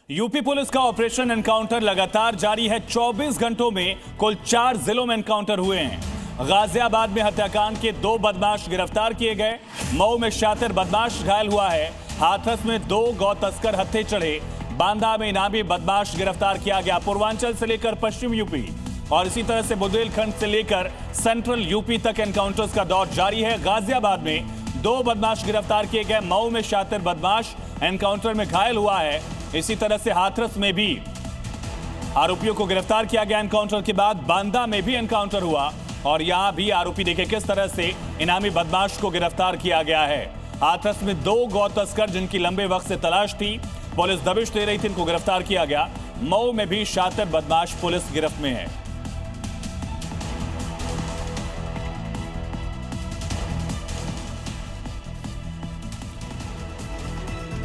UP police का operation encounter लगातार जारी है। 24 घंटों में कुल 4 जिलों में एनकाउंटर हुए हैं। गाजियाबाद में हत्याकांड के 2 बदमाश गिरफ्तार किए गए। मऊ में शातिर बदमाश घायल हुआ है। हाथरस में 2 गौ तस्कर हत्थे चढ़े। बांदा में इनामी बदमाश गिरफ्तार किया गया। पूर्वांचल से लेकर पश्चिम यूपी और इसी तरह से बुंदेलखंड से लेकर सेंट्रल यूपी तक एनकाउंटर्स का दौर जारी है। गाजियाबाद में 2 बदमाश गिरफ्तार किए गए। मऊ में शातिर बदमाश एनकाउंटर में घायल हुआ है। इसी तरह से हाथरस में भी आरोपियों को गिरफ्तार किया गया। एनकाउंटर के बाद बांदा में भी एनकाउंटर हुआ और यहां भी आरोपी देखे किस तरह से इनामी बदमाश को गिरफ्तार किया गया है। हाथरस में 2 गौ तस्कर जिनकी लंबे वक्त से तलाश थी, पुलिस दबिश दे रही थी, इनको गिरफ्तार किया गया। मऊ में भी शातिर बदमाश पुलिस गिरफ्त में है।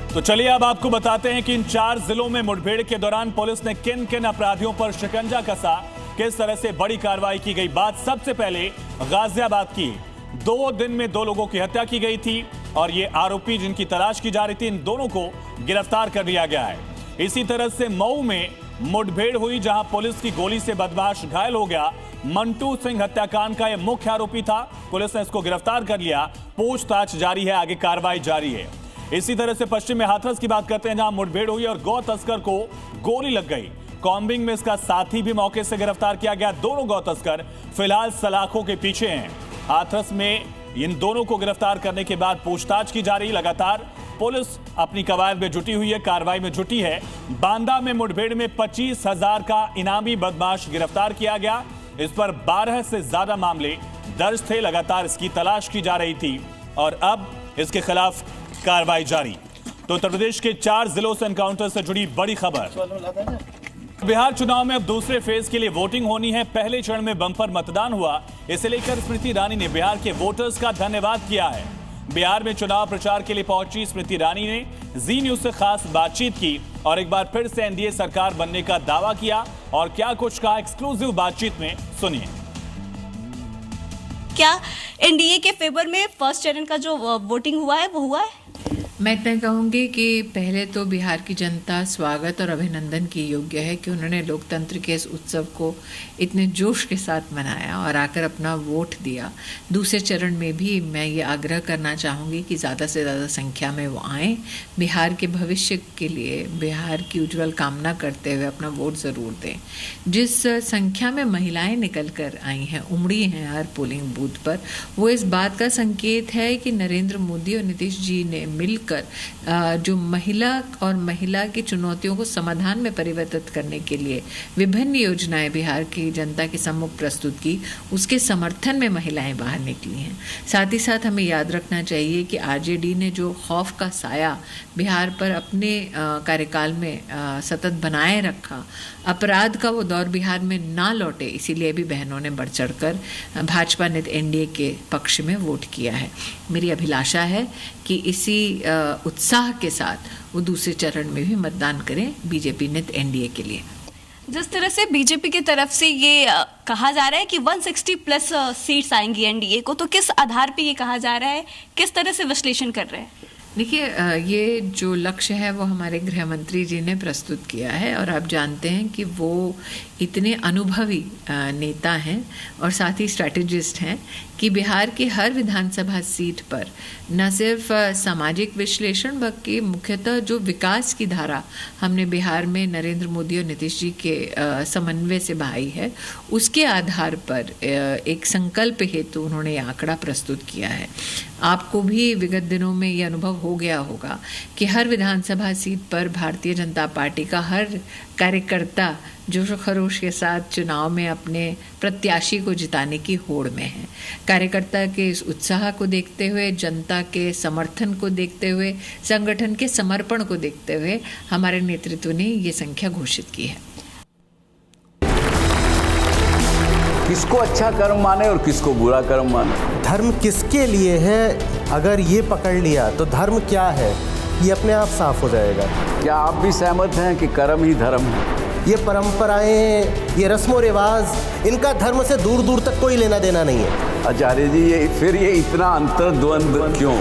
तो चलिए अब आपको बताते हैं कि इन 4 जिलों में मुठभेड़ के दौरान पुलिस ने किन किन अपराधियों पर शिकंजा कसा, किस तरह से बड़ी कार्रवाई की गई। बात सबसे पहले गाजियाबाद की। 2 दिन में 2 लोगों की हत्या की गई थी और ये आरोपी जिनकी तलाश की जा रही थी, इन दोनों को गिरफ्तार कर लिया गया है। इसी तरह से मऊ में मुठभेड़ हुई जहां पुलिस की गोली से बदमाश घायल हो गया। मंटू सिंह हत्याकांड का यह मुख्य आरोपी था। पुलिस ने इसको गिरफ्तार कर लिया। पूछताछ जारी है, आगे कार्रवाई जारी है। इसी तरह से पश्चिम में हाथरस की बात करते हैं जहां मुठभेड़ हुई और गौ तस्कर को गोली लग गई। कॉम्बिंग में इसका साथी भी मौके से गिरफ्तार किया गया। दोनों गौ तस्कर फिलहाल सलाखों के पीछे हैं। हाथरस में इन दोनों को गिरफ्तार करने के बाद पूछताछ की जा रही। लगातार पुलिस अपनी कवायद में जुटी हुई है, कार्रवाई में जुटी है। बांदा में मुठभेड़ में 25,000 का इनामी बदमाश गिरफ्तार किया गया। इस पर 12 से ज्यादा मामले दर्ज थे। लगातार इसकी तलाश की जा रही थी और अब इसके खिलाफ कार्रवाई जारी। तो उत्तर प्रदेश के 4 जिलों से एनकाउंटर से जुड़ी बड़ी खबर। बिहार चुनाव में अब दूसरे फेज के लिए वोटिंग होनी है। पहले चरण में बम्पर मतदान हुआ। इसे लेकर स्मृति ईरानी ने बिहार के वोटर्स का धन्यवाद किया है। बिहार में चुनाव प्रचार के लिए पहुंची स्मृति ईरानी ने जी न्यूज से खास बातचीत की और एक बार फिर से एनडीए सरकार बनने का दावा किया। और क्या कुछ कहा, एक्सक्लूसिव बातचीत में सुनिए। क्या एनडीए के फेवर में फर्स्ट चरण का जो वोटिंग हुआ है वो हुआ है? मैं इतना कहूँगी कि पहले तो बिहार की जनता स्वागत और अभिनंदन की योग्य है कि उन्होंने लोकतंत्र के इस उत्सव को इतने जोश के साथ मनाया और आकर अपना वोट दिया। दूसरे चरण में भी मैं ये आग्रह करना चाहूँगी कि ज़्यादा से ज़्यादा संख्या में वो आएँ। बिहार के भविष्य के लिए, बिहार की उज्जवल कामना करते हुए अपना वोट ज़रूर दें। जिस संख्या में महिलाएँ निकल कर आई हैं, उमड़ी हैं हर पोलिंग बूथ पर, वो इस बात का संकेत है कि नरेंद्र मोदी और नीतीश जी ने मिलकर जो महिला की चुनौतियों को समाधान में परिवर्तित करने के लिए विभिन्न योजनाएं बिहार की जनता के सम्मुख प्रस्तुत की, उसके समर्थन में महिलाएं बाहर निकली हैं। साथ ही साथ हमें याद रखना चाहिए कि आरजेडी ने जो खौफ का साया बिहार पर अपने कार्यकाल में सतत बनाए रखा, अपराध का वो दौर बिहार में ना लौटे, इसीलिए भी बहनों ने बढ़ चढ़कर भाजपा ने एनडीए के पक्ष में वोट किया है। मेरी अभिलाषा है कि इसी उत्साह के साथ वो दूसरे चरण में भी मतदान करें बीजेपी ने एनडीए के लिए। जिस तरह से बीजेपी की तरफ से ये कहा जा रहा है कि 160 प्लस सीट्स आएंगी एनडीए को, तो किस आधार पे ये कहा जा रहा है, किस तरह से विश्लेषण कर रहे हैं? देखिए, ये जो लक्ष्य है वो हमारे गृह मंत्री जी ने प्रस्तुत किया है और आप जानते हैं कि वो इतने अनुभवी नेता हैं और साथ ही स्ट्रैटेजिस्ट हैं कि बिहार की हर विधानसभा सीट पर न सिर्फ सामाजिक विश्लेषण बल्कि मुख्यतः जो विकास की धारा हमने बिहार में नरेंद्र मोदी और नीतीश जी के समन्वय से बहाई है, उसके आधार पर एक संकल्प हेतु उन्होंने ये आंकड़ा प्रस्तुत किया है। आपको भी विगत दिनों में ये अनुभव हो गया होगा कि हर विधानसभा सीट पर भारतीय जनता पार्टी का हर कार्यकर्ता जोश खरोश के साथ चुनाव में अपने प्रत्याशी को जिताने की होड़ में है। कार्यकर्ता के इस उत्साह को देखते हुए, जनता के समर्थन को देखते हुए, संगठन के समर्पण को देखते हुए हमारे नेतृत्व ने ये संख्या घोषित की है। किसको अच्छा कर्म माने और किसको बुरा कर्म माने, धर्म किसके लिए है, अगर ये पकड़ लिया तो धर्म क्या है ये अपने आप साफ हो जाएगा। क्या आप भी सहमत हैं कि कर्म ही धर्म है? ये परंपराएं, ये रस्मों रिवाज, इनका धर्म से दूर दूर तक कोई लेना देना नहीं है। आचार्य जी, ये इतना अंतर्द्वंद क्यों?